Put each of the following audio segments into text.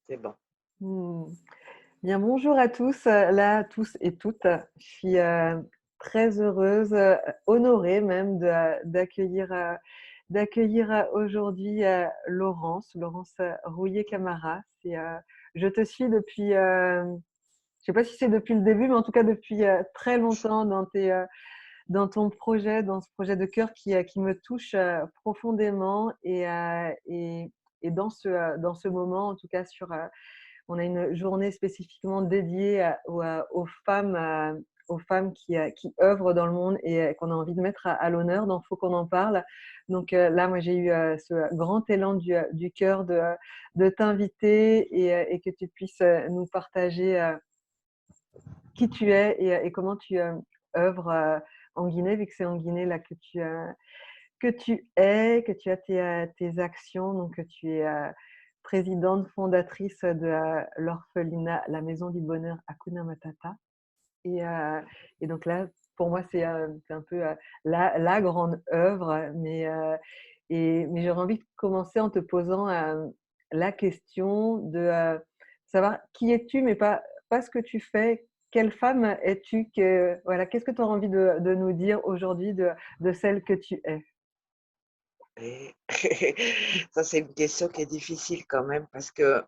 c'est bon. Mmh. Bien, bonjour à tous, là, tous et toutes. Je suis, très heureuse, honorée même d'accueillir, aujourd'hui, Laurence Rouillet-Camara. Je te suis depuis, je sais pas si c'est depuis le début, mais en tout cas depuis, très longtemps dans ton projet, dans ce projet de cœur qui me touche, profondément et dans ce moment, en tout cas on a une journée spécifiquement dédiée aux femmes qui œuvrent dans le monde et qu'on a envie de mettre à l'honneur, donc faut qu'on en parle. Donc là, moi, j'ai eu ce grand élan du cœur de t'inviter et que tu puisses nous partager qui tu es et comment tu œuvres en Guinée, vu que c'est en Guinée là que tu as tes actions, donc que tu es présidente fondatrice de l'orphelinat La Maison du Bonheur Hakuna Matata. Et, euh, et donc là, pour moi, c'est un peu la grande œuvre, mais j'aurais envie de commencer en te posant la question de savoir qui es-tu, mais pas ce que tu fais. Quelle femme es-tu voilà, qu'est-ce que tu as envie de nous dire aujourd'hui de celle que tu es? Et ça, c'est une question qui est difficile quand même parce que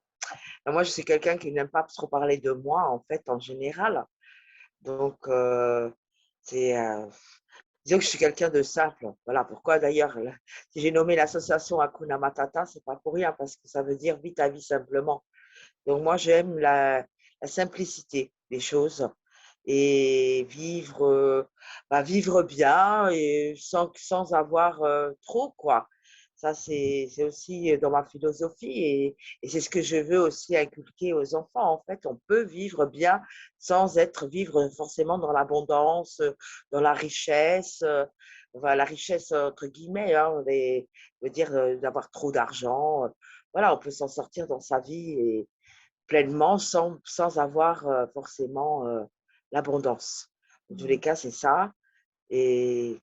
moi, je suis quelqu'un qui n'aime pas trop parler de moi, en fait, en général. Donc, c'est, disons que je suis quelqu'un de simple. Voilà pourquoi d'ailleurs, si j'ai nommé l'association Hakuna Matata, c'est pas pour rien parce que ça veut dire vis ta vie simplement. Donc, moi, j'aime la simplicité des choses et vivre, vivre bien et sans avoir trop, quoi. Ça, c'est aussi dans ma philosophie et c'est ce que je veux aussi inculquer aux enfants. En fait, on peut vivre bien sans vivre forcément dans l'abondance, dans la richesse, enfin, la richesse entre guillemets, hein, veut dire d'avoir trop d'argent. Voilà, on peut s'en sortir dans sa vie et pleinement sans avoir forcément l'abondance. En tous les cas, c'est ça. Mais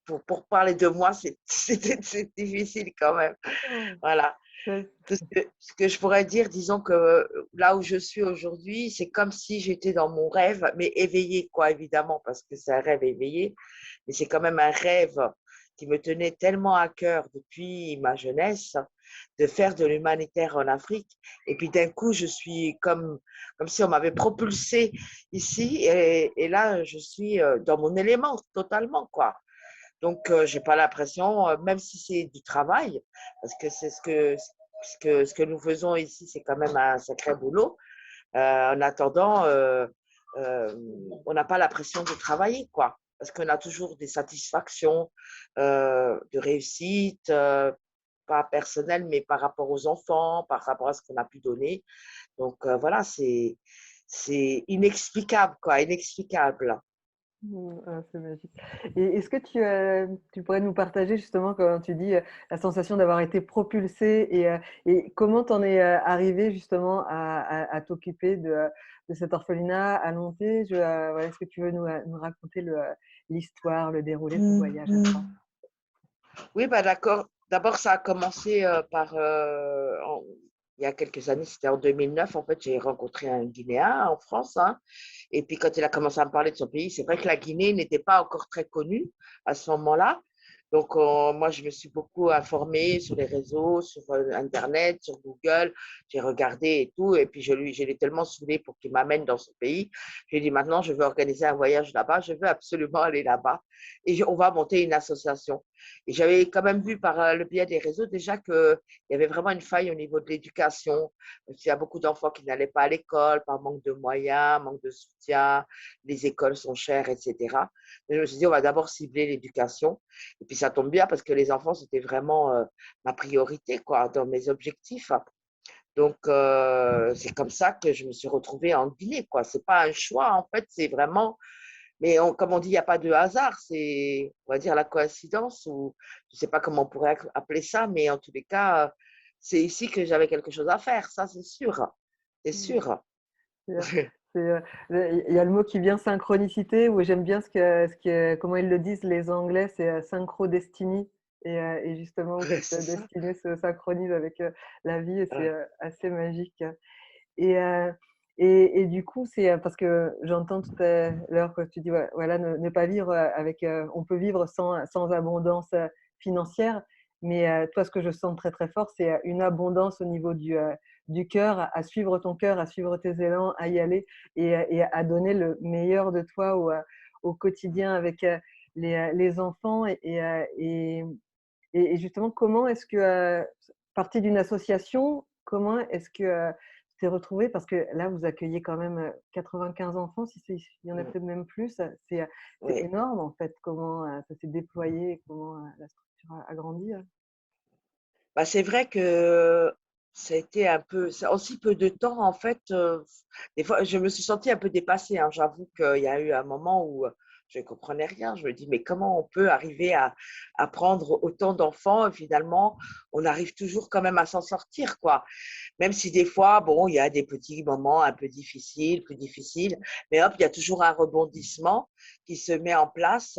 pour parler de moi, c'est difficile quand même. Oh, Voilà. ouais. Ce que je pourrais dire, disons que là où je suis aujourd'hui, c'est comme si j'étais dans mon rêve, mais éveillé, quoi, évidemment, parce que c'est un rêve éveillé, mais c'est quand même un rêve qui me tenait tellement à cœur depuis ma jeunesse de faire de l'humanitaire en Afrique. Et puis d'un coup, je suis comme si on m'avait propulsé ici, et là, je suis dans mon élément totalement, quoi. Donc, j'ai pas l'impression, même si c'est du travail, parce que c'est ce que nous faisons ici, c'est quand même un sacré boulot. En attendant, euh, on n'a pas l'impression de travailler, quoi. Parce qu'on a toujours des satisfactions de réussite, pas personnelles, mais par rapport aux enfants, par rapport à ce qu'on a pu donner. Donc, voilà, c'est inexplicable, quoi, inexplicable. Mmh, ah, c'est magique. Et est-ce que tu pourrais nous partager justement quand tu dis, la sensation d'avoir été propulsée et comment tu en es, arrivée justement à t'occuper de cet orphelinat à Monter? Voilà, est-ce que tu veux nous raconter l'histoire, le déroulé de ce voyage à toi? Oui, bah d'accord. D'abord, ça a commencé il y a quelques années, c'était en 2009. En fait, j'ai rencontré un Guinéen en France, hein. Et puis, quand il a commencé à me parler de son pays, c'est vrai que la Guinée n'était pas encore très connue à ce moment-là. Donc, moi, je me suis beaucoup informée sur les réseaux, sur Internet, sur Google. J'ai regardé et tout. Et puis, je l'ai tellement saoulé pour qu'il m'amène dans ce pays. J'ai dit, maintenant, je veux organiser un voyage là-bas. Je veux absolument aller là-bas. Et on va monter une association. Et j'avais quand même vu par le biais des réseaux déjà qu'il y avait vraiment une faille au niveau de l'éducation. Il y a beaucoup d'enfants qui n'allaient pas à l'école par manque de moyens, manque de soutien, les écoles sont chères, etc. Mais je me suis dit, on va d'abord cibler l'éducation. Et puis ça tombe bien parce que les enfants, c'était vraiment ma priorité, quoi, dans mes objectifs. Donc, c'est comme ça que je me suis retrouvée en Guinée, quoi. C'est pas un choix, en fait, c'est vraiment mais comme on dit, il n'y a pas de hasard, c'est, on va dire, la coïncidence, ou je ne sais pas comment on pourrait appeler ça, mais en tous les cas, c'est ici que j'avais quelque chose à faire, ça c'est sûr. C'est Mmh. sûr. C'est, il y a le mot qui vient synchronicité, où j'aime bien comment ils le disent les Anglais, c'est synchrodestiny. et justement où Ouais, toute c'est la ça. destinée se synchronise avec, la vie et c'est, Ouais, assez magique. Et et du coup, c'est, parce que j'entends tout à l'heure que tu dis, ouais, voilà, ne pas vivre, avec, on peut vivre sans abondance, financière, mais toi, ce que je sens très, très fort, c'est, une abondance au niveau du cœur, à suivre ton cœur, à suivre tes élans, à y aller et à donner le meilleur de toi au quotidien avec, les enfants et justement, comment est-ce que, partie d'une association, comment est-ce que, tu t'es retrouvée? Parce que là, vous accueillez quand même, 95 enfants, si c'est il y en a mmh, peut-être même plus, c'est oui. énorme en fait, comment, ça s'est déployé, comment, la structure a grandi, Bah, c'est vrai que ça a été un peu ça en si peu de temps, en fait, des fois, je me suis sentie un peu dépassée, hein. J'avoue qu'il y a eu un moment où, je ne comprenais rien. Je me dis: «Mais comment on peut arriver à prendre autant d'enfants et finalement, on arrive toujours quand même à s'en sortir, quoi?» Même si des fois, bon, il y a des petits moments un peu difficiles, plus difficiles, mais hop, il y a toujours un rebondissement qui se met en place.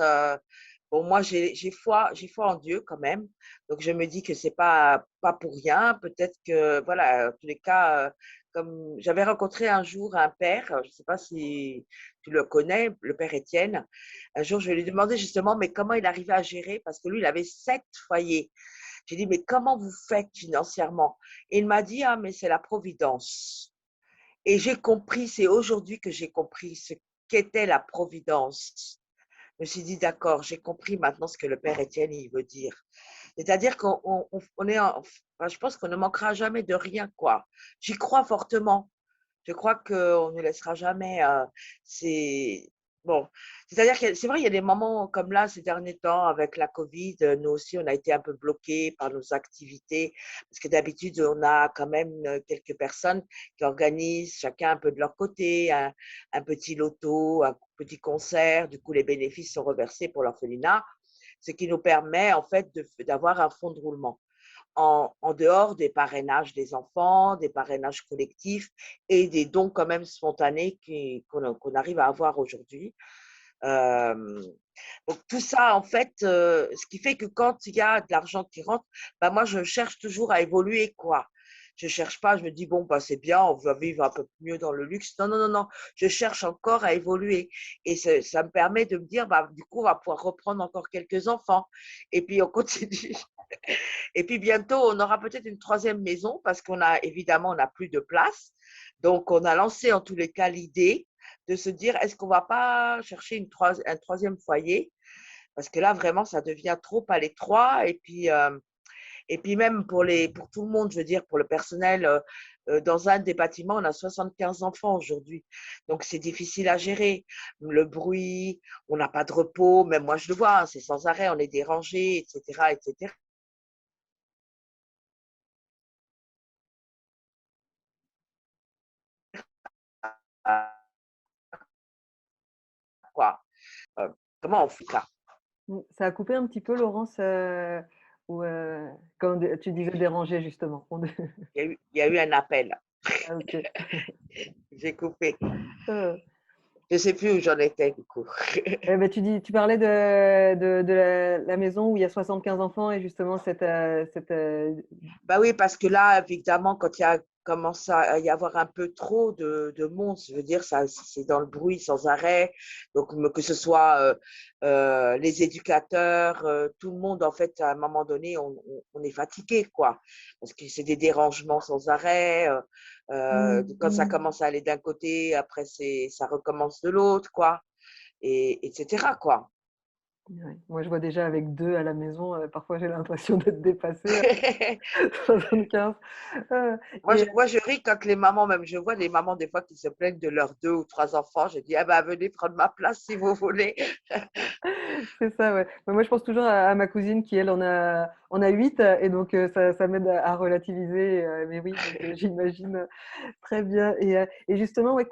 Bon, moi, j'ai foi en Dieu quand même, donc je me dis que c'est pas pour rien. Peut-être que, voilà, en tous les cas, comme j'avais rencontré un jour un père, je ne sais pas si tu le connais, le père Étienne. Un jour, je lui ai demandé justement, mais comment il arrivait à gérer, parce que lui, il avait 7 foyers. J'ai dit: «Mais comment vous faites financièrement?» Et il m'a dit: «Ah, mais c'est la providence». Et j'ai compris, c'est aujourd'hui que j'ai compris ce qu'était la providence. Je me suis dit: «D'accord, j'ai compris maintenant ce que le père Étienne, il veut dire». C'est-à-dire qu'on est en enfin, je pense qu'on ne manquera jamais de rien, quoi. J'y crois fortement. Je crois qu'on ne laissera jamais, c'est bon, c'est-à-dire que c'est vrai, il y a des moments comme là, ces derniers temps, avec la covid, nous aussi, on a été un peu bloqués par nos activités parce que d'habitude, on a quand même, quelques personnes qui organisent chacun un peu de leur côté, un petit loto, un petit concert. Du coup, les bénéfices sont reversés pour l'orphelinat, ce qui nous permet en fait d'avoir un fonds de roulement en dehors des parrainages des enfants, des parrainages collectifs et des dons quand même spontanés qu'on arrive à avoir aujourd'hui. Euh, donc tout ça, en fait, ce qui fait que quand il y a de l'argent qui rentre, bah moi, je cherche toujours à évoluer, quoi. Je cherche pas, je me dis, bon, bah, c'est bien, on va vivre un peu mieux dans le luxe. Non, non, non, non, je cherche encore à évoluer. Et ça me permet de me dire, bah, du coup, on va pouvoir reprendre encore quelques enfants. Et puis, on continue. Et puis bientôt, on aura peut-être une troisième maison parce qu'on a évidemment, on n'a plus de place. Donc, on a lancé en tous les cas l'idée de se dire, est-ce qu'on ne va pas chercher un troisième foyer? Parce que là, vraiment, ça devient trop à l'étroit. Et puis même pour tout le monde, je veux dire, pour le personnel, dans un des bâtiments, on a 75 enfants aujourd'hui. Donc, c'est difficile à gérer. Le bruit, on n'a pas de repos. Même moi, je le vois, hein, c'est sans arrêt, on est dérangé, etc., etc. Quoi. Comment on fait ça? Ça a coupé un petit peu Laurence, ou quand tu disais déranger justement. Il y a eu un appel. Ah OK. J'ai coupé. Heu Je ne sais plus où j'en étais du coup. bah, tu parlais de la maison où il y a 75 enfants et justement Bah oui, parce que là, évidemment, quand il y a commence à y avoir un peu trop de monde, je veux dire, ça, c'est dans le bruit sans arrêt. Donc, que ce soit les éducateurs, tout le monde, en fait, à un moment donné, on est fatigué, quoi. Parce que c'est des dérangements sans arrêt. Quand ça commence à aller d'un côté, après, ça recommence de l'autre, quoi. Et, etc., quoi. Ouais. Moi, je vois déjà avec 2 à la maison, parfois j'ai l'impression d'être dépassée, 75. Heu et Moi, je ris quand les mamans, même je vois des mamans des fois qui se plaignent de leurs 2 ou 3 enfants. Je dis: «Ah bah, venez prendre ma place si vous voulez». c'est ça, ouais. Bah, moi, je pense toujours à ma cousine qui, elle, en a 8 et donc ça m'aide à relativiser, mais oui, donc j'imagine, très bien et justement, ouais,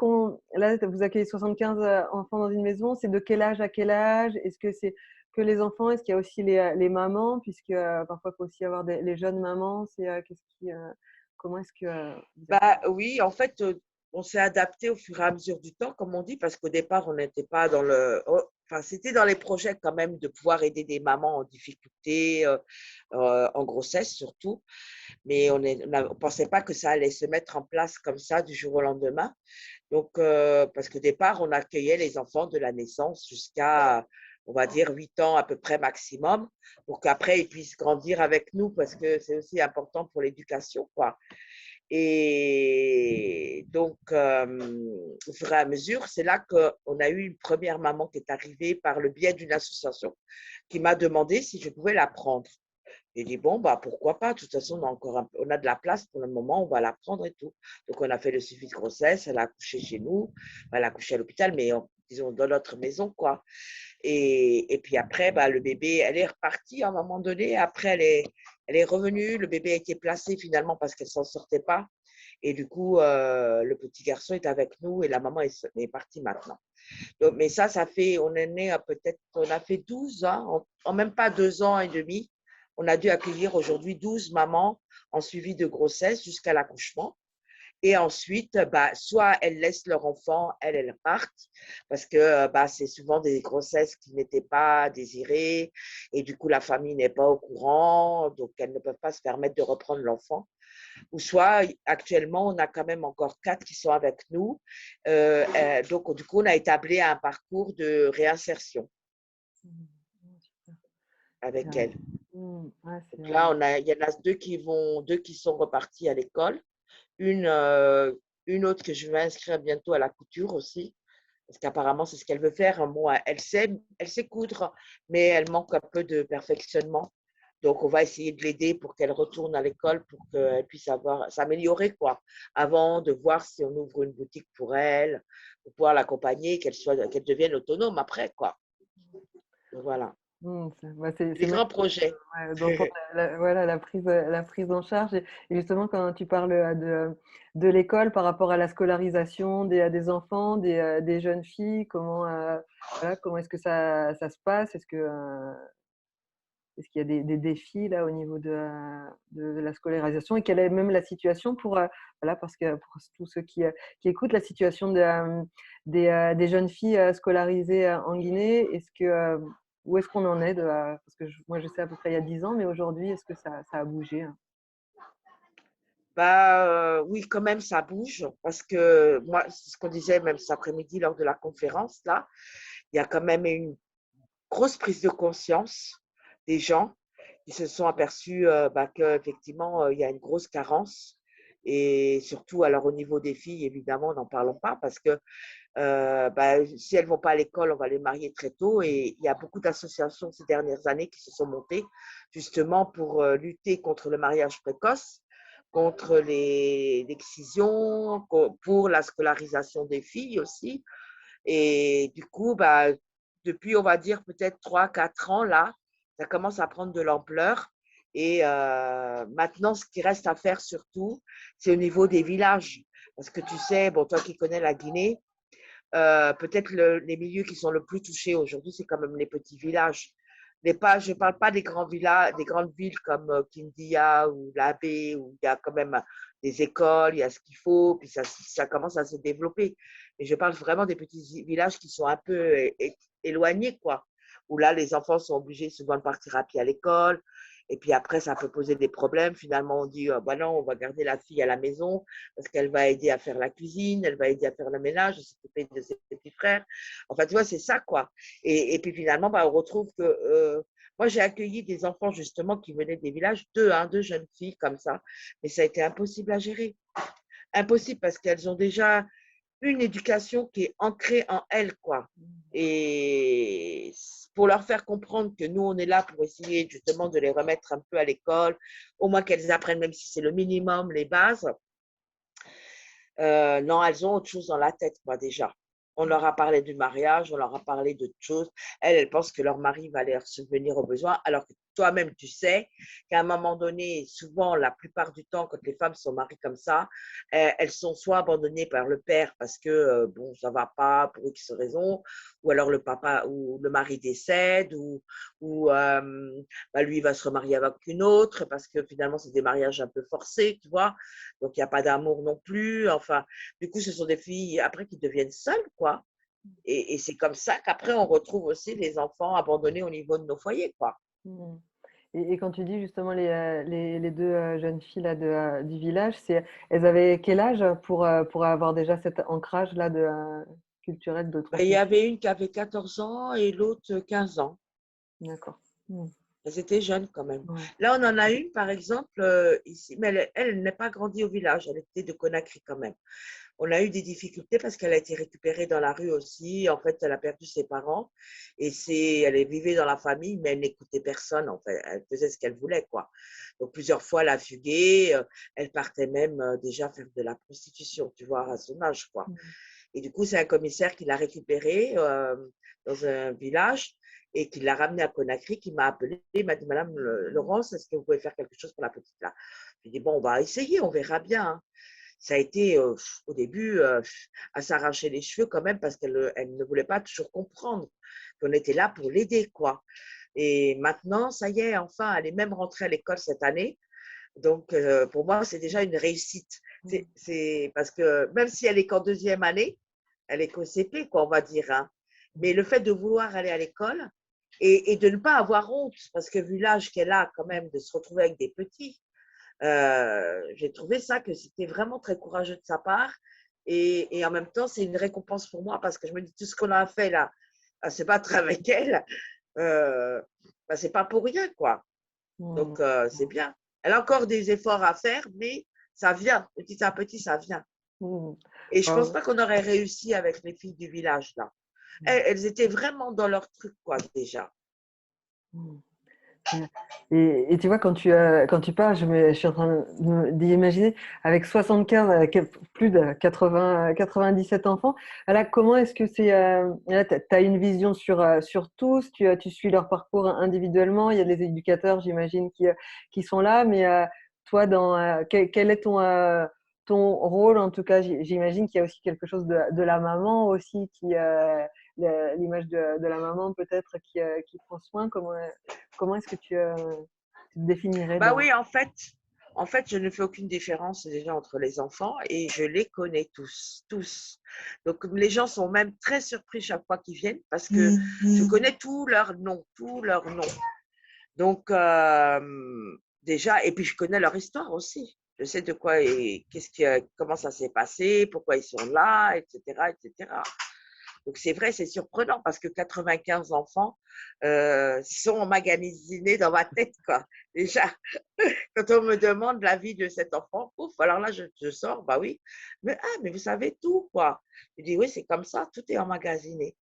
là, vous accueillez 75, enfants dans une maison, c'est de quel âge à quel âge? Est-ce que c'est que les enfants? Est-ce qu'il y a aussi les mamans? Puisque, parfois, il faut aussi avoir les jeunes mamans. Qu'est-ce qui, comment est-ce que, vous Bah, oui, en fait, on s'est adapté au fur et à mesure du temps, comme on dit, parce qu'au départ, on n'était pas dans le enfin, c'était dans les projets quand même de pouvoir aider des mamans en difficulté, en grossesse surtout. Mais on ne pensait pas que ça allait se mettre en place comme ça du jour au lendemain. Donc, parce qu'au départ, on accueillait les enfants de la naissance jusqu'à, on va dire, 8 ans à peu près maximum, pour qu'après, ils puissent grandir avec nous, parce que c'est aussi important pour l'éducation, quoi. Et donc, au fur et à mesure, c'est là qu'on a eu une première maman qui est arrivée par le biais d'une association qui m'a demandé si je pouvais la prendre. J'ai dit, bon, bah, pourquoi pas? De toute façon, on a de la place pour le moment, on va la prendre et tout. Donc, on a fait le suivi de grossesse, elle a accouché chez nous, elle a accouché à l'hôpital, mais disons dans notre maison, quoi. Et puis après, bah, le bébé, elle est repartie à un moment donné. Après, elle est revenue. Le bébé a été placé finalement parce qu'elle ne s'en sortait pas. Et du coup, le petit garçon est avec nous et la maman est partie maintenant. Donc, mais ça fait, on est né à peut-être, on a fait 12 ans, en même pas 2 ans et demi. On a dû accueillir aujourd'hui 12 mamans en suivi de grossesse jusqu'à l'accouchement. Et ensuite, bah, soit elles laissent leur enfant, elles partent, parce que bah, c'est souvent des grossesses qui n'étaient pas désirées, et du coup, la famille n'est pas au courant, donc elles ne peuvent pas se permettre de reprendre l'enfant. Ou soit, actuellement, on a quand même encore 4 qui sont avec nous. Donc, du coup, on a établi un parcours de réinsertion avec elles. Donc là, il y en a deux qui sont repartis à l'école. Une autre que je vais inscrire bientôt à la couture aussi, parce qu'apparemment, c'est ce qu'elle veut faire. Moi, elle sait coudre, mais elle manque un peu de perfectionnement. Donc, on va essayer de l'aider pour qu'elle retourne à l'école, pour qu'elle puisse s'améliorer, quoi, avant de voir si on ouvre une boutique pour elle, pour pouvoir l'accompagner, qu'elle devienne autonome après, quoi. Donc, voilà. C'est Des grands projets. d'entendre voilà, la prise en charge. Et justement, quand tu parles de l'école par rapport à la scolarisation des enfants, des jeunes filles, voilà, comment est-ce que ça se passe? Est-ce qu'il y a des défis là au niveau de la scolarisation et quelle est même la situation voilà, parce que pour tous ceux qui écoutent, la situation des jeunes filles scolarisées en Guinée, où est-ce qu'on en est parce que moi je sais à peu près il y a 10 ans, mais aujourd'hui, est-ce que ça a bougé, hein? Bah, oui, quand même, ça bouge parce que moi, c'est ce qu'on disait même cet après-midi lors de la conférence, là, il y a quand même une grosse prise de conscience des gens qui se sont aperçus bah, qu'effectivement, il y a une grosse carence. Et surtout, alors au niveau des filles, évidemment, n'en parlons pas parce que bah, si elles ne vont pas à l'école, on va les marier très tôt. Et il y a beaucoup d'associations ces dernières années qui se sont montées justement pour lutter contre le mariage précoce, contre l'excision, pour la scolarisation des filles aussi. Et du coup, bah, depuis, on va dire, peut-être 3, 4 ans, là, ça commence à prendre de l'ampleur. Et maintenant, ce qui reste à faire surtout, c'est au niveau des villages. Parce que tu sais, bon, toi qui connais la Guinée, peut-être les milieux qui sont le plus touchés aujourd'hui, c'est quand même les petits villages. Je ne parle pas des grands villages, des grandes villes comme Kindia ou Labé, où il y a quand même des écoles, il y a ce qu'il faut, puis ça commence à se développer. Et je parle vraiment des petits villages qui sont un peu éloignés, quoi, où là, les enfants sont obligés souvent de partir à pied à l'école. Et puis après, ça peut poser des problèmes. Finalement, on dit, bah non, on va garder la fille à la maison parce qu'elle va aider à faire la cuisine, elle va aider à faire le ménage, s'occuper de ses petits frères. Enfin, tu vois, c'est ça, quoi. Et puis finalement, bah, on retrouve que moi, j'ai accueilli des enfants justement qui venaient des villages, deux jeunes filles comme ça, mais ça a été impossible à gérer. Impossible parce qu'elles ont déjà une éducation qui est ancrée en elles, quoi. Et pour leur faire comprendre que nous, on est là pour essayer justement de les remettre un peu à l'école, au moins qu'elles apprennent, même si c'est le minimum, les bases. Non, elles ont autre chose dans la tête, quoi, déjà. On leur a parlé du mariage, on leur a parlé d'autres choses. Elles pensent que leur mari va leur subvenir aux besoins, alors que toi-même, tu sais qu'à un moment donné, souvent, la plupart du temps, quand les femmes sont mariées comme ça, elles sont soit abandonnées par le père parce que, bon, ça va pas pour X raison, ou alors le papa ou le mari décède, ou bah, lui, il va se remarier avec une autre parce que finalement, c'est des mariages un peu forcés, tu vois. Donc, il n'y a pas d'amour non plus. Enfin, du coup, ce sont des filles après qui deviennent seules, quoi. Et c'est comme ça qu'après, on retrouve aussi les enfants abandonnés au niveau de nos foyers, quoi. Mmh. Et quand tu dis justement les 2 jeunes filles là du village, elles avaient quel âge pour avoir déjà cet ancrage-là culturel de Ben, il y transmission? avait une qui avait 14 ans et l'autre 15 ans. D'accord. Mmh. Elles étaient jeunes quand même. Ouais. Là, on en a une, par exemple, ici, mais elle n'est pas grandie au village, elle était de Conakry quand même. On a eu des difficultés parce qu'elle a été récupérée dans la rue aussi. En fait, elle a perdu ses parents et elle vivait dans la famille, mais elle n'écoutait personne. En fait, elle faisait ce qu'elle voulait, quoi. Donc, plusieurs fois, elle a fugué. Elle partait même déjà faire de la prostitution, tu vois, à son âge, quoi. Mmh. Et du coup, c'est un commissaire qui l'a récupérée dans un village et qui l'a ramenée à Conakry, qui m'a appelé, il m'a dit, Madame Laurence, est-ce que vous pouvez faire quelque chose pour la petite là? J'ai dit, bon, on va essayer, on verra bien, hein. Ça a été au début à s'arracher les cheveux quand même parce qu'elle ne voulait pas toujours comprendre qu'on était là pour l'aider, quoi. Et maintenant, ça y est, enfin, elle est même rentrée à l'école cette année. Donc, pour moi, c'est déjà une réussite. Mmh. C'est parce que même si elle est qu'en deuxième année, elle est qu'au CP, quoi, on va dire, hein. Mmh. Mais le fait de vouloir aller à l'école et de ne pas avoir honte, parce que vu l'âge qu'elle a quand même, de se retrouver avec des petits, j'ai trouvé ça que c'était vraiment très courageux de sa part. Et en même temps, c'est une récompense pour moi parce que je me dis tout ce qu'on a fait là, à se battre avec elle, bah, c'est pas pour rien, quoi. Mmh. Donc, c'est bien. Elle a encore des efforts à faire, mais ça vient, petit à petit, ça vient. Mmh. Et je pense Oh. pas qu'on aurait réussi avec les filles du village là. Mmh. Elles étaient vraiment dans leur truc, quoi, déjà. Mmh. Ouais. Et tu vois, quand tu parles, je suis en train d'imaginer avec 75, plus de 97 enfants. Là, comment est-ce que c'est là, tu as une vision sur tous, tu suis leur parcours individuellement. Il y a des éducateurs, j'imagine, qui sont là, mais toi, quel est ton rôle en tout cas? J'imagine qu'il y a aussi quelque chose de la maman aussi, l'image de la maman peut-être qui prend soin. Comment est-ce que tu te définirais Bah dans… oui, en fait, je ne fais aucune différence déjà entre les enfants et je les connais tous, tous. Donc, les gens sont même très surpris chaque fois qu'ils viennent parce que je connais tous leurs noms, tous leurs noms. Donc, déjà, et puis je connais leur histoire aussi. Je sais de quoi et comment ça s'est passé, pourquoi ils sont là, etc., etc. Donc, c'est vrai, c'est surprenant parce que 95 enfants sont emmagasinés dans ma tête, quoi. Déjà, quand on me demande la vie de cet enfant, ouf, alors là, je sors, bah oui. Mais vous savez tout, quoi. Je dis, oui, c'est comme ça, tout est emmagasiné.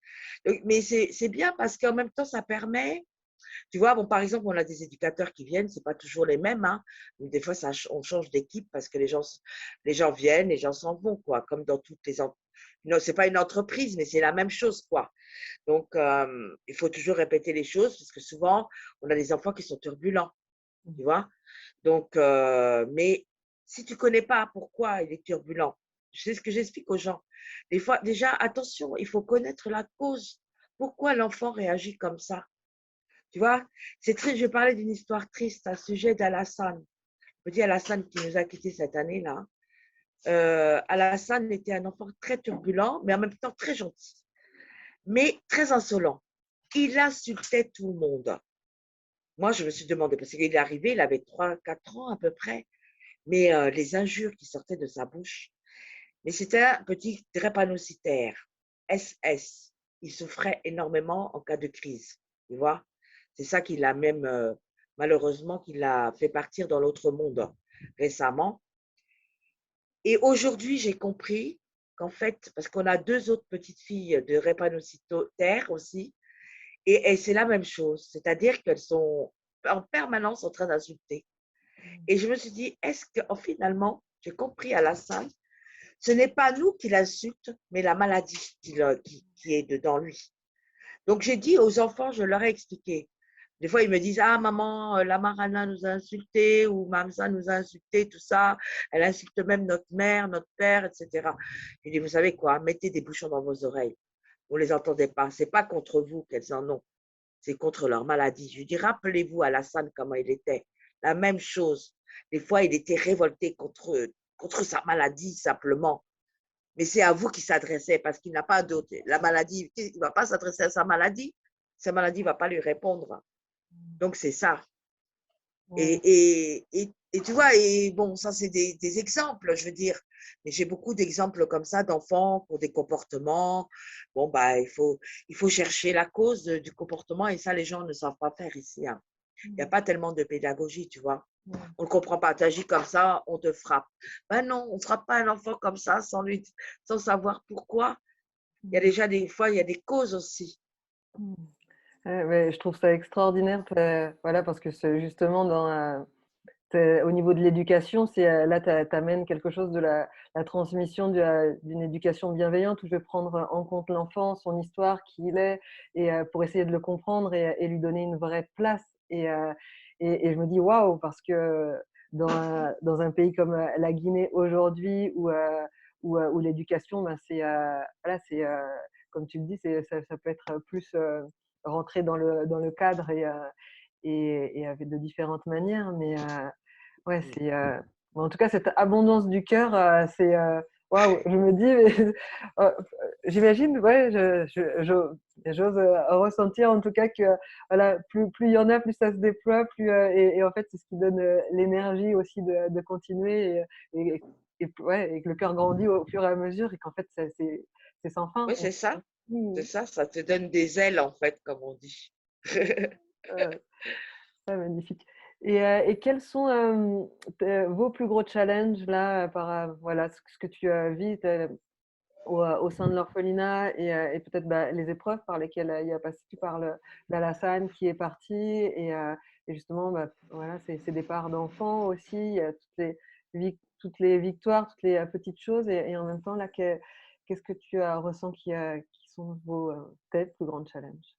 Donc, mais c'est bien parce qu'en même temps, ça permet, tu vois, bon, par exemple, on a des éducateurs qui viennent, c'est pas toujours les mêmes, hein. Des fois, on change d'équipe parce que les gens viennent, les gens s'en vont, quoi, comme dans toutes les non, c'est pas une entreprise, mais c'est la même chose, quoi. Donc, il faut toujours répéter les choses parce que souvent, on a des enfants qui sont turbulents, tu vois. Donc, mais si tu connais pas pourquoi il est turbulent, c'est ce que j'explique aux gens. Des fois, déjà, attention, il faut connaître la cause. Pourquoi l'enfant réagit comme ça? Tu vois, c'est triste. Je vais parler d'une histoire triste à sujet d'Alassane. Petit Alassane qui nous a quittés cette année-là. Alassane était un enfant très turbulent, mais en même temps très gentil, mais très insolent. Il insultait tout le monde. Moi, je me suis demandé, parce qu'il est arrivé, il avait 3, 4 ans à peu près, mais les injures qui sortaient de sa bouche. Mais c'était un petit drépanocytaire, SS. Il souffrait énormément en cas de crise, tu vois. C'est ça qui l'a même, malheureusement, qui l'a fait partir dans l'autre monde récemment. Et aujourd'hui, j'ai compris qu'en fait, parce qu'on a 2 autres petites filles de drépanocytaires aussi, et c'est la même chose, c'est-à-dire qu'elles sont en permanence en train d'insulter. Et je me suis dit, est-ce que finalement, j'ai compris à la salle, ce n'est pas nous qui l'insultent, mais la maladie qui est dedans lui. Donc j'ai dit aux enfants, je leur ai expliqué. Des fois, ils me disent, ah maman, la Marana nous a insultés ou Mamsa nous a insultés, tout ça. Elle insulte même notre mère, notre père, etc. Je dis, vous savez quoi, mettez des bouchons dans vos oreilles. Vous ne les entendez pas. Ce n'est pas contre vous qu'elles en ont, c'est contre leur maladie. Je dis, rappelez-vous Alassane comment il était. La même chose. Des fois, il était révolté contre sa maladie simplement. Mais c'est à vous qu'il s'adressait parce qu'il n'a pas d'autre. La maladie, il ne va pas s'adresser à sa maladie. Sa maladie ne va pas lui répondre. Donc, c'est ça. Ouais. Et tu vois, et bon, ça, c'est des exemples, je veux dire. Mais j'ai beaucoup d'exemples comme ça d'enfants pour des comportements. Bon, bah, il faut chercher la cause du comportement et ça, les gens ne savent pas faire ici, hein. Il n'y a pas tellement de pédagogie, tu vois. On ne comprend pas. Tu agis comme ça, on te frappe. Ben non, on ne frappe pas un enfant comme ça sans savoir pourquoi. Il y a déjà des fois, il y a des causes aussi. Ouais, je trouve ça extraordinaire, voilà, parce que c'est justement au niveau de l'éducation, là, tu amènes quelque chose de la transmission d'une éducation bienveillante où je vais prendre en compte l'enfant, son histoire, qui il est, et pour essayer de le comprendre et lui donner une vraie place. Et je me dis waouh, parce que dans un pays comme la Guinée aujourd'hui, où l'éducation, ben, voilà, comme tu le dis, ça peut être plus rentré dans le cadre et avec de différentes manières. Mais ouais, bon, en tout cas, cette abondance du cœur, c'est waouh, je me dis, mais, euh, j'imagine, ouais, j'ose ressentir en tout cas que voilà, plus il y en a, plus ça se déploie, et en fait, c'est ce qui donne l'énergie aussi de continuer ouais, et que le cœur grandit au fur et à mesure et qu'en fait, c'est sans fin. Oui, c'est ça. Mmh. C'est ça. Ça te donne des ailes, en fait, comme on dit. Ouais, ouais, magnifique. Et quels sont vos plus gros challenges là, voilà, ce que tu vis au sein de l'orphelinat et peut-être bah, les épreuves par lesquelles il y a passé. Tu parles d'Alassane qui est parti et justement, bah, voilà, ces départs d'enfants aussi, il y a toutes les victoires, toutes les petites choses et en même temps, là, qu'est-ce que tu ressens qui sont tes plus grands challenges?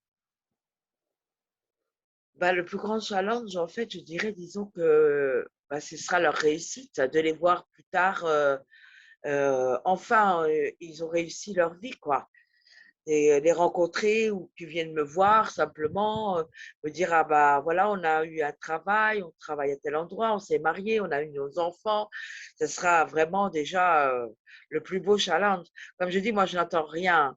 Bah, le plus grand challenge, en fait, je dirais, disons que bah, ce sera leur réussite, de les voir plus tard. Enfin, ils ont réussi leur vie, quoi. Et les rencontrer ou qu'ils viennent me voir simplement, me dire, ah bah voilà, on a eu un travail, on travaille à tel endroit, on s'est mariés, on a eu nos enfants. Ce sera vraiment déjà le plus beau challenge. Comme je dis, moi, je n'attends rien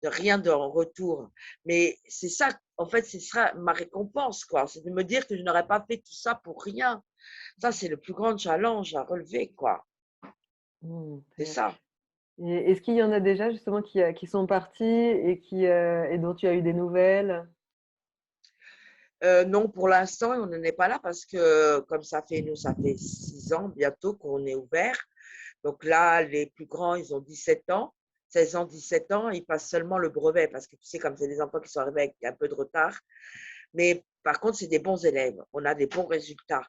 de en retour. Mais c'est ça, en fait, ce sera ma récompense, quoi. C'est de me dire que je n'aurais pas fait tout ça pour rien. Ça, c'est le plus grand challenge à relever, quoi. Mmh, C'est ça. et est-ce qu'il y en a déjà justement qui sont partis et dont tu as eu des nouvelles? Non, pour l'instant, on n'en est pas là parce que comme ça fait 6 ans bientôt qu'on est ouvert. Donc là, les plus grands, ils ont 17 ans, 16 ans, 17 ans. Ils passent seulement le brevet parce que tu sais, comme c'est des enfants qui sont arrivés avec un peu de retard. Mais par contre, c'est des bons élèves. On a des bons résultats.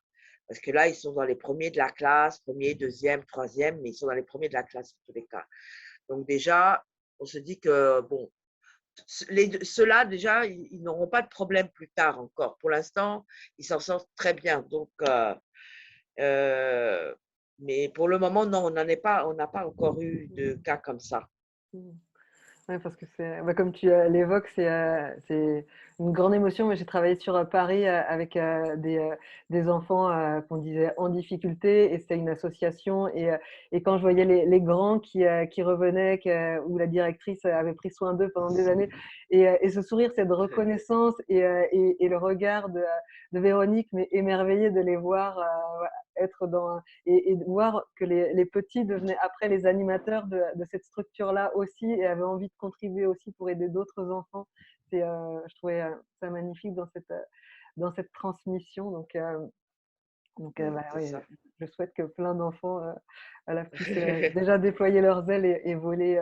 Parce que là, ils sont dans les premiers de la classe, premier, deuxième, troisième, mais ils sont dans les premiers de la classe en tous les cas. Donc déjà, on se dit que, bon, ceux-là, déjà, ils n'auront pas de problème plus tard encore. Pour l'instant, ils s'en sortent très bien. Donc, euh, mais pour le moment, non, on n'a pas encore eu de cas comme ça. Mmh. Ouais, parce que bah, comme tu l'évoques, c'est une grande émotion. Moi, j'ai travaillé sur Paris avec des enfants qu'on disait en difficulté, et c'était une association. Et quand je voyais les grands qui revenaient, où la directrice avait pris soin d'eux pendant des années, et ce sourire, cette reconnaissance et le regard de Véronique, mais émerveillée de les voir être et de voir que les petits devenaient après les animateurs de cette structure-là aussi et avaient envie de contribuer aussi pour aider d'autres enfants. Je trouvais ça magnifique dans cette transmission. Donc bah, C'est oui, ça. je souhaite que plein d'enfants voilà, puissent déjà déployer leurs ailes et voler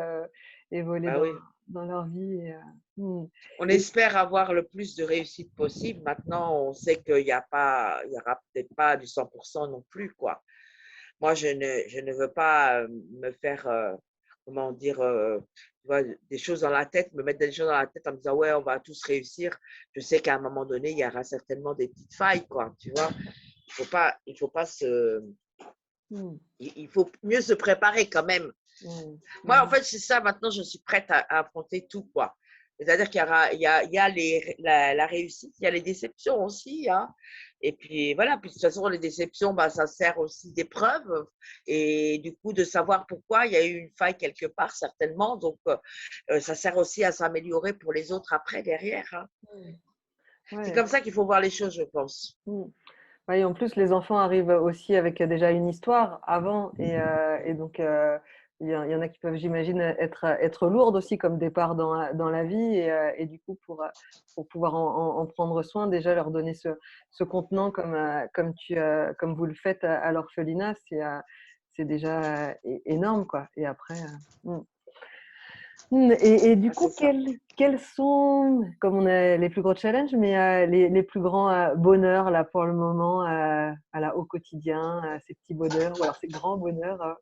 Bah oui. dans leur vie. Hmm. On Et- espère avoir le plus de réussite possible. Maintenant, on sait qu'il n'y a pas, il y aura peut-être pas du 100% non plus, quoi. Moi, je ne veux pas me faire, comment dire, tu vois, des choses dans la tête, me mettre des choses dans la tête en me disant, ouais, on va tous réussir. Je sais qu'à un moment donné, il y aura certainement des petites failles, quoi, tu vois. Il faut pas se, Hmm. il faut mieux se préparer quand même. Hmm. Moi, en Hmm. fait, c'est ça, maintenant, je suis prête à affronter tout, quoi. C'est-à-dire qu'il y aura, il y a la réussite, il y a les déceptions aussi, hein. Et puis voilà, puis de toute façon, les déceptions, bah, ça sert aussi d'épreuve et du coup de savoir pourquoi il y a eu une faille quelque part, certainement. Donc, ça sert aussi à s'améliorer pour les autres après, derrière. Hein. C'est Ouais. comme ça qu'il faut voir les choses, je pense. Mm. Ouais, et en plus, les enfants arrivent aussi avec déjà une histoire avant. Et donc, il y en a qui peuvent, j'imagine, être lourdes aussi comme départ dans la vie. Et du coup, pour pouvoir en prendre soin, déjà leur donner ce contenant comme vous le faites à l'orphelinat, c'est déjà énorme, quoi. Et après, et du Ah, c'est coup, ça. quels sont, comme on a les plus gros challenges, mais les plus grands bonheurs là pour le moment, au quotidien, ces petits bonheurs, ou alors ces grands bonheurs.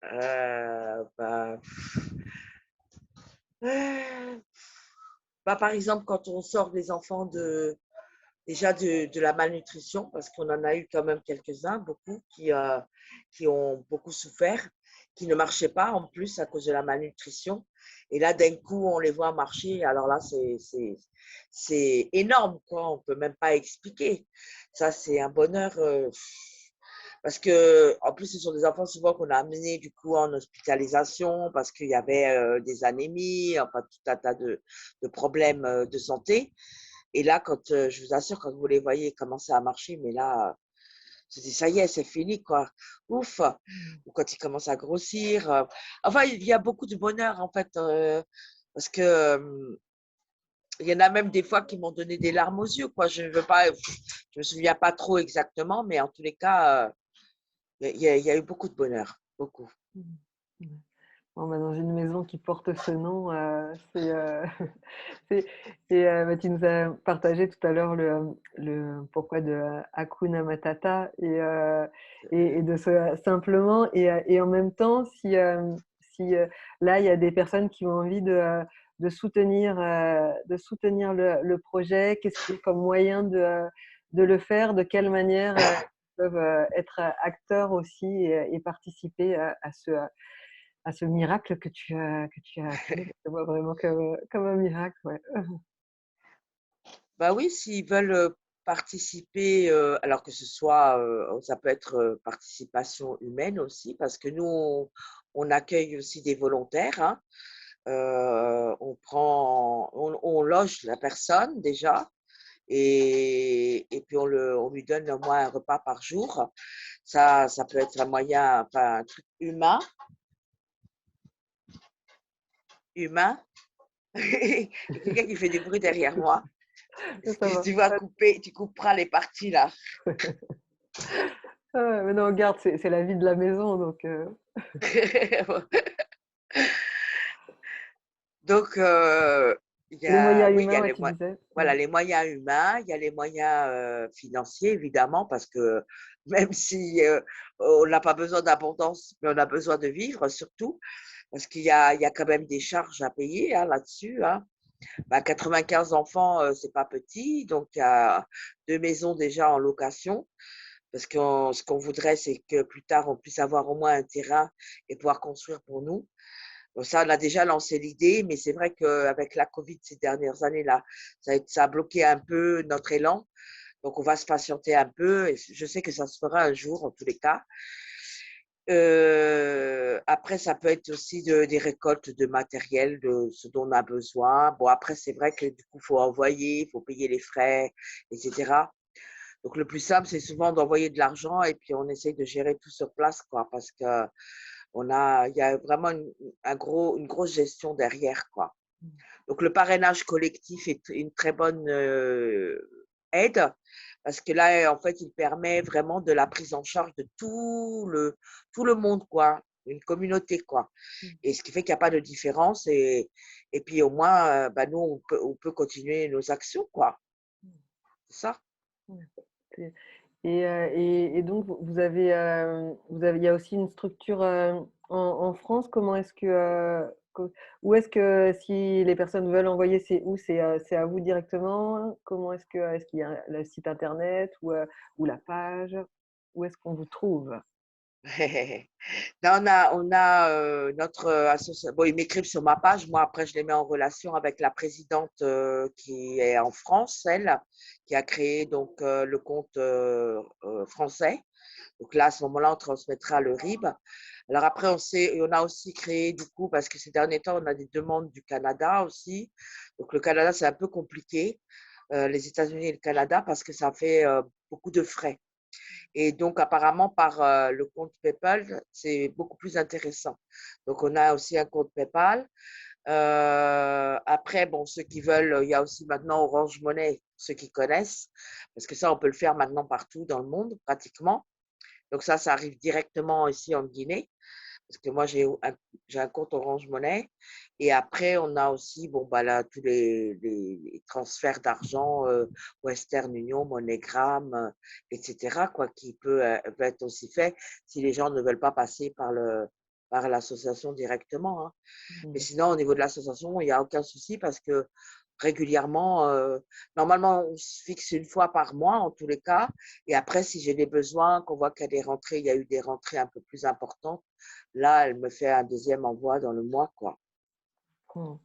Bah, euh, bah, par exemple, quand on sort des enfants déjà de la malnutrition, parce qu'on en a eu quand même quelques-uns, beaucoup, qui ont beaucoup souffert, qui ne marchaient pas en plus à cause de la malnutrition. Et là, d'un coup, on les voit marcher. Alors là, c'est énorme, quoi. On ne peut même pas expliquer. Ça, c'est un bonheur. Parce que, en plus, ce sont des enfants souvent qu'on a amenés du coup en hospitalisation parce qu'il y avait des anémies, enfin tout un tas de problèmes de santé. Et là, quand je vous assure, quand vous les voyez commencer à marcher, mais là, je dis ça y est, c'est fini, quoi. Ouf. Ou quand ils commencent à grossir. Enfin, il y a beaucoup de bonheur, en fait, parce que il y en a même des fois qui m'ont donné des larmes aux yeux, quoi. Je ne veux pas, je me souviens pas trop exactement, mais en tous les cas, il y a eu beaucoup de bonheur, beaucoup. Mm. Bon, bah, dans une maison qui porte ce nom, c'est- bah, tu nous as partagé tout à l'heure le pourquoi de Hakuna Matata et de ce simplement et en même temps si là il y a des personnes qui ont envie de soutenir le projet, qu'est-ce qu'il y a comme moyen de le faire, de quelle manière ils peuvent être acteurs aussi et participer à ce miracle que tu as créé. Je le vois vraiment comme un miracle, ouais. Bah oui, s'ils veulent participer, alors que ce soit, ça peut être participation humaine aussi, parce que nous, on accueille aussi des volontaires. Hein. On loge la personne déjà, et puis on lui donne au moins un repas par jour. Ça peut être un moyen, enfin, un truc humain, humain. Il y a quelqu'un qui fait du bruit derrière moi. Ça va. Tu vas couper, tu couperas les parties là. Ah, mais non, regarde, c'est la vie de la maison, donc Donc, les moyens oui, il y humains, a ouais, tu disais. voilà, les moyens humains, il y a les moyens financiers, évidemment, parce que même si on n'a pas besoin d'abondance, mais on a besoin de vivre surtout, parce qu'il y a quand même des charges à payer hein, là-dessus. Hein. Bah, 95 enfants, c'est pas petit, donc il y a deux maisons déjà en location. Parce que ce qu'on voudrait, c'est que plus tard, on puisse avoir au moins un terrain et pouvoir construire pour nous. Bon, ça, on a déjà lancé l'idée, mais c'est vrai qu'avec la Covid ces dernières années-là, ça a bloqué un peu notre élan. Donc, on va se patienter un peu. Et je sais que ça se fera un jour, en tous les cas. Après, ça peut être aussi des récoltes de matériel, de ce dont on a besoin. Bon, après, c'est vrai que du coup, il faut envoyer, il faut payer les frais, etc. Donc, le plus simple, c'est souvent d'envoyer de l'argent et puis on essaye de gérer tout sur place, quoi, parce que il y a vraiment une grosse gestion derrière, quoi. Donc, le parrainage collectif est une très bonne aide parce que là, en fait, il permet vraiment de la prise en charge de tout le monde, quoi, une communauté, quoi. Et ce qui fait qu'il n'y a pas de différence et puis au moins, bah, nous, on peut continuer nos actions, quoi. C'est ça. Ouais. Et donc, il y a aussi une structure en France. Comment est-ce où est-ce que si les personnes veulent envoyer, c'est à vous directement? Comment est-ce qu'il y a le site internet ou la page? Où est-ce qu'on vous trouve? Là, on a notre association. Bon, ils m'écrivent sur ma page. Moi, après, je les mets en relation avec la présidente qui est en France, elle, qui a créé donc le compte français. Donc là, à ce moment-là, on transmettra le RIB. Alors après, on a aussi créé du coup, parce que ces derniers temps, on a des demandes du Canada aussi. Donc le Canada, c'est un peu compliqué, les États-Unis et le Canada, parce que ça fait beaucoup de frais. Et donc, apparemment, par le compte PayPal, c'est beaucoup plus intéressant. Donc, on a aussi un compte PayPal. Après, bon, ceux qui veulent, il y a aussi maintenant Orange Money, ceux qui connaissent, parce que ça, on peut le faire maintenant partout dans le monde, pratiquement. Donc, ça arrive directement ici en Guinée, parce que moi, j'ai un compte Orange Money. Et après, on a aussi, bon, bah là, tous les transferts d'argent, Western Union, MoneyGram, etc., quoi, peut être aussi fait si les gens ne veulent pas passer par l'association directement, hein. Mais Mmh. sinon, au niveau de l'association, il n'y a aucun souci parce que régulièrement, normalement, on se fixe une fois par mois en tous les cas. Et après, si j'ai des besoins, qu'on voit qu'il y a des rentrées, il y a eu des rentrées un peu plus importantes, là, elle me fait un deuxième envoi dans le mois, quoi. Mmh.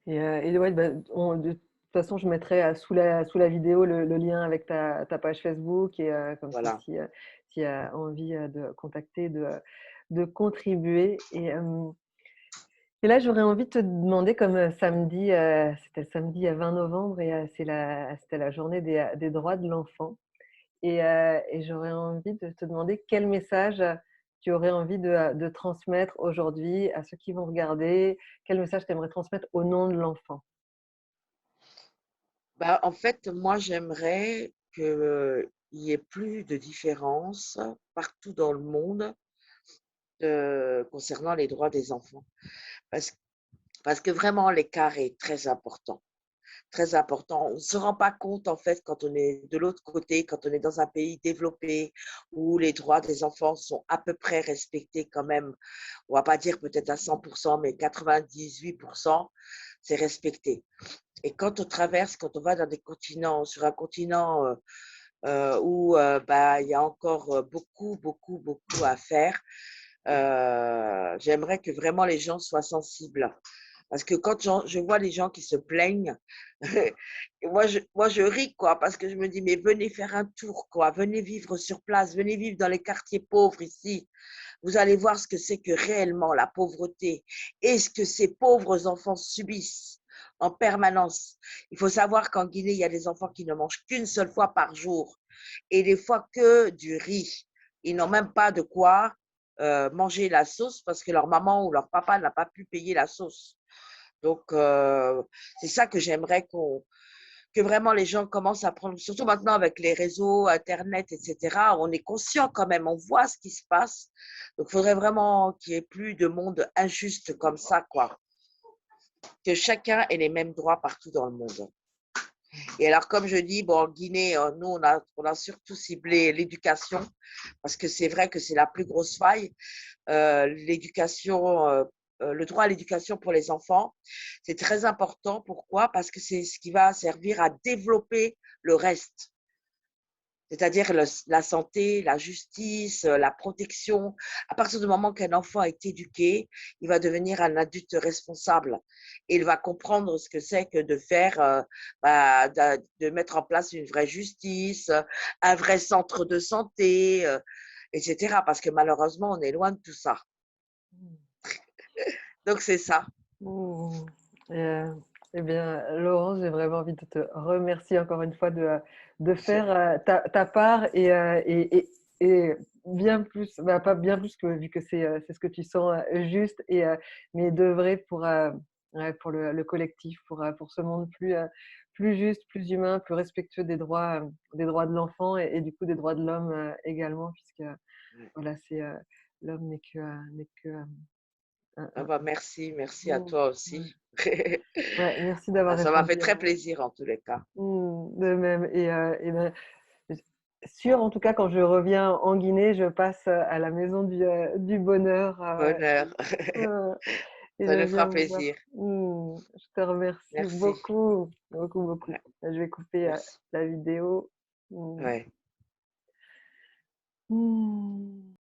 Et ouais, bah, de toute façon, je mettrai, sous la vidéo le lien avec ta page Facebook et comme ça Voilà. si, tu as envie, de contacter, de contribuer et là, j'aurais envie de te demander comme, samedi, c'était le samedi, 20 novembre et c'était la journée des droits de l'enfant et j'aurais envie de te demander quel message, tu aurais envie de transmettre aujourd'hui à ceux qui vont regarder? Quel message tu aimerais transmettre au nom de l'enfant? Bah, en fait, moi, j'aimerais qu'il y ait plus de différence partout dans le monde concernant les droits des enfants. Parce, parce que vraiment, l'écart est très important. Très important. On ne se rend pas compte, en fait, quand on est de l'autre côté, quand on est dans un pays développé où les droits des enfants sont à peu près respectés quand même. On ne va pas dire peut-être à 100%, mais 98%, c'est respecté. Et quand on traverse, quand on va dans des continents, sur un continent où bah, il y a encore beaucoup à faire, j'aimerais que vraiment les gens soient sensibles. Parce que quand je vois les gens qui se plaignent, moi, je ris, quoi, parce que je me dis, mais venez faire un tour, quoi, venez vivre sur place, venez vivre dans les quartiers pauvres ici. Vous allez voir ce que c'est que réellement la pauvreté et ce que ces pauvres enfants subissent en permanence. Il faut savoir qu'en Guinée, il y a des enfants qui ne mangent qu'une seule fois par jour et des fois que du riz. Ils n'ont même pas de quoi manger la sauce parce que leur maman ou leur papa n'a pas pu payer la sauce. Donc, c'est ça que j'aimerais que vraiment les gens commencent à prendre, surtout maintenant avec les réseaux, Internet, etc. On est conscient quand même, on voit ce qui se passe. Donc, il faudrait vraiment qu'il n'y ait plus de monde injuste comme ça, quoi. Que chacun ait les mêmes droits partout dans le monde. Et alors, comme je dis, bon, en Guinée, nous, on a surtout ciblé l'éducation, parce que c'est vrai que c'est la plus grosse faille. L'éducation, le droit à l'éducation pour les enfants, c'est très important. Pourquoi? Parce que c'est ce qui va servir à développer le reste, c'est-à-dire la santé, la justice, la protection. À partir du moment qu'un enfant est éduqué, il va devenir un adulte responsable et il va comprendre ce que c'est que de faire, bah, de mettre en place une vraie justice, un vrai centre de santé, etc. Parce que malheureusement, on est loin de tout ça. Donc, c'est ça. Mmh. Et bien, Laurence, j'ai vraiment envie de te remercier encore une fois de faire, ta part et bien plus, bah, pas bien plus que vu que c'est ce que tu sens, juste mais d'œuvrer pour, ouais, pour le collectif, pour ce monde plus juste, plus humain, plus respectueux des droits de l'enfant et du coup des droits de l'homme, également puisque, voilà, l'homme n'est que, Ah un bah merci, merci à mmh, toi ouais. aussi. Ouais, merci d'avoir Ça m'a fait répondu très plaisir en tous les cas. de même et ben, j sûr en tout cas quand je reviens en Guinée, je passe, à la maison du bonheur, Bonheur. heu et Ça je nous viens fera vous voir. plaisir. Je te remercie Merci. beaucoup, beaucoup, beaucoup. Ouais, Je vais couper, merci. la vidéo. Mmh. Ouais. Mmh.